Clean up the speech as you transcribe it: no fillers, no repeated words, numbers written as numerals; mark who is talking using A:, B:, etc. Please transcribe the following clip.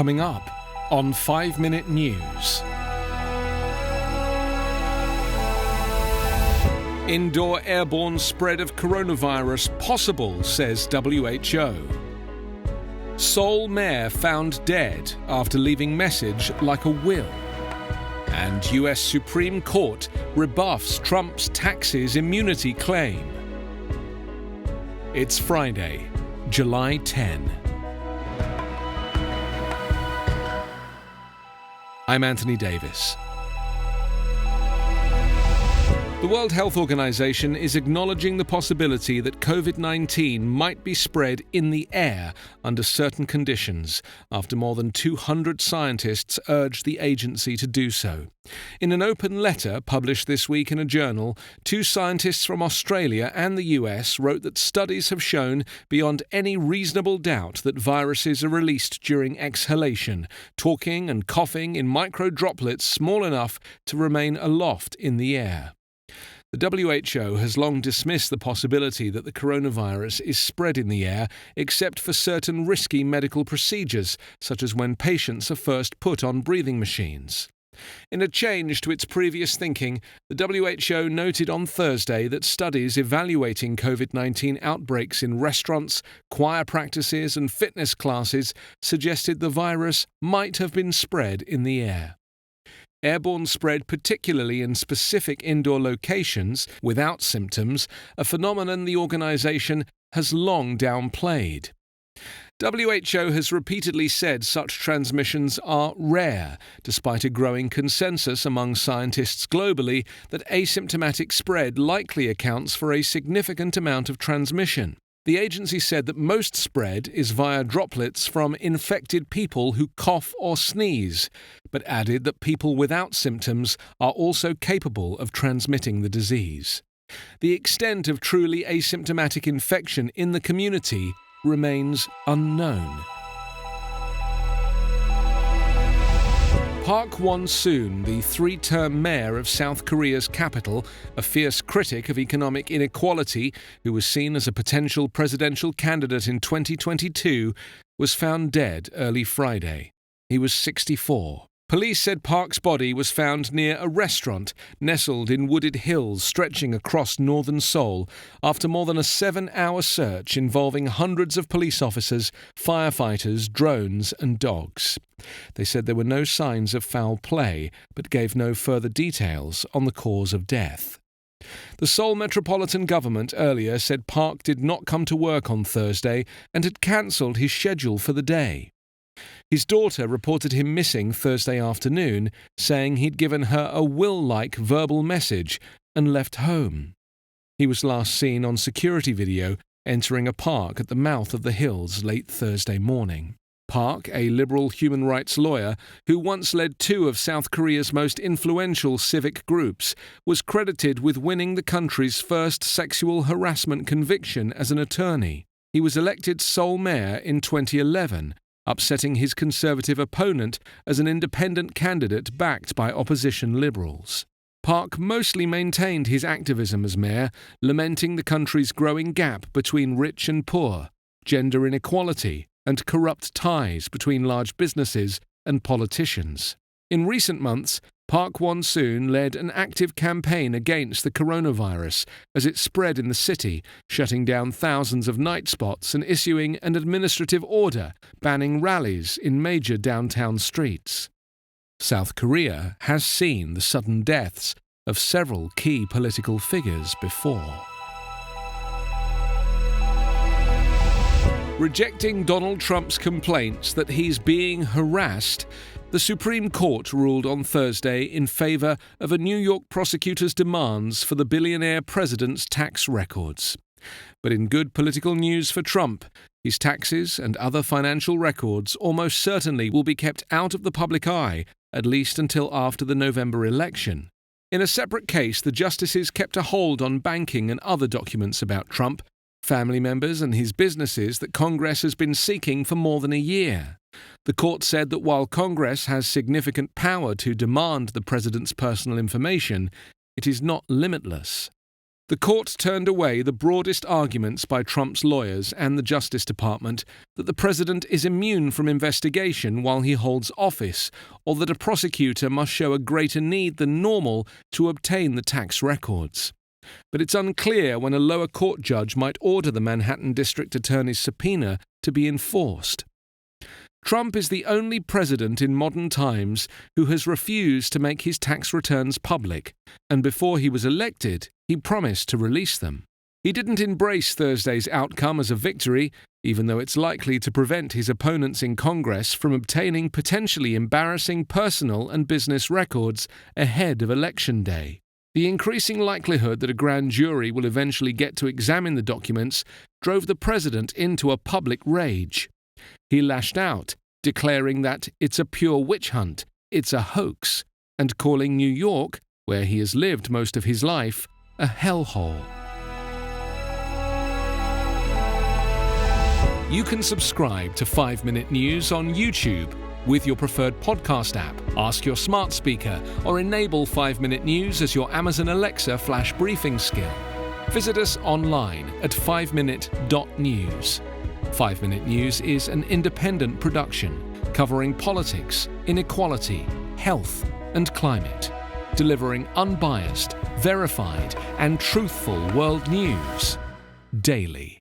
A: Coming up on 5 Minute News. Indoor airborne spread of coronavirus possible, says WHO. Seoul mayor found dead after leaving message like a will. And US Supreme Court rebuffs Trump's taxes immunity claim. It's Friday, July 10. I'm Anthony Davis. The World Health Organization is acknowledging the possibility that COVID-19 might be spread in the air under certain conditions, after more than 200 scientists urged the agency to do so. In an open letter published this week in a journal, 2 scientists from Australia and the US wrote that studies have shown beyond any reasonable doubt that viruses are released during exhalation, talking and coughing in micro droplets small enough to remain aloft in the air. The WHO has long dismissed the possibility that the coronavirus is spread in the air, except for certain risky medical procedures, such as when patients are first put on breathing machines. In a change to its previous thinking, the WHO noted on Thursday that studies evaluating COVID-19 outbreaks in restaurants, choir practices and fitness classes suggested the virus might have been spread in the air. Airborne spread, particularly in specific indoor locations without symptoms, a phenomenon the organisation has long downplayed. WHO has repeatedly said such transmissions are rare, despite a growing consensus among scientists globally that asymptomatic spread likely accounts for a significant amount of transmission. The agency said that most spread is via droplets from infected people who cough or sneeze, but added that people without symptoms are also capable of transmitting the disease. The extent of truly asymptomatic infection in the community remains unknown. Park Won-soon, the 3-term mayor of South Korea's capital, a fierce critic of economic inequality, who was seen as a potential presidential candidate in 2022, was found dead early Friday. He was 64. Police said Park's body was found near a restaurant nestled in wooded hills stretching across northern Seoul after more than a 7-hour search involving hundreds of police officers, firefighters, drones and dogs. They said there were no signs of foul play, but gave no further details on the cause of death. The Seoul Metropolitan Government earlier said Park did not come to work on Thursday and had cancelled his schedule for the day. His daughter reported him missing Thursday afternoon, saying he'd given her a will-like verbal message and left home. He was last seen on security video entering a park at the mouth of the hills late Thursday morning. Park, a liberal human rights lawyer who once led 2 of South Korea's most influential civic groups, was credited with winning the country's first sexual harassment conviction as an attorney. He was elected Seoul mayor in 2011, upsetting his conservative opponent as an independent candidate backed by opposition liberals. Park mostly maintained his activism as mayor, lamenting the country's growing gap between rich and poor, gender inequality, and corrupt ties between large businesses and politicians. In recent months, Park Won-soon led an active campaign against the coronavirus as it spread in the city, shutting down thousands of night spots and issuing an administrative order banning rallies in major downtown streets. South Korea has seen the sudden deaths of several key political figures before. Rejecting Donald Trump's complaints that he's being harassed, the Supreme Court ruled on Thursday in favor of a New York prosecutor's demands for the billionaire president's tax records. But in good political news for Trump, his taxes and other financial records almost certainly will be kept out of the public eye, at least until after the November election. In a separate case, the justices kept a hold on banking and other documents about Trump, family members and his businesses that Congress has been seeking for more than a year. The court said that while Congress has significant power to demand the president's personal information, it is not limitless. The court turned away the broadest arguments by Trump's lawyers and the Justice Department that the president is immune from investigation while he holds office, or that a prosecutor must show a greater need than normal to obtain the tax records. But it's unclear when a lower court judge might order the Manhattan District Attorney's subpoena to be enforced. Trump is the only president in modern times who has refused to make his tax returns public, and before he was elected, he promised to release them. He didn't embrace Thursday's outcome as a victory, even though it's likely to prevent his opponents in Congress from obtaining potentially embarrassing personal and business records ahead of Election Day. The increasing likelihood that a grand jury will eventually get to examine the documents drove the president into a public rage. He lashed out, declaring that it's a pure witch hunt, it's a hoax, and calling New York, where he has lived most of his life, a hellhole. You can subscribe to 5 Minute News on YouTube with your preferred podcast app. Ask your smart speaker or enable 5 Minute News as your Amazon Alexa flash briefing skill. Visit us online at 5minute.news. 5 Minute News is an independent production covering politics, inequality, health, and climate, delivering unbiased, verified, and truthful world news daily.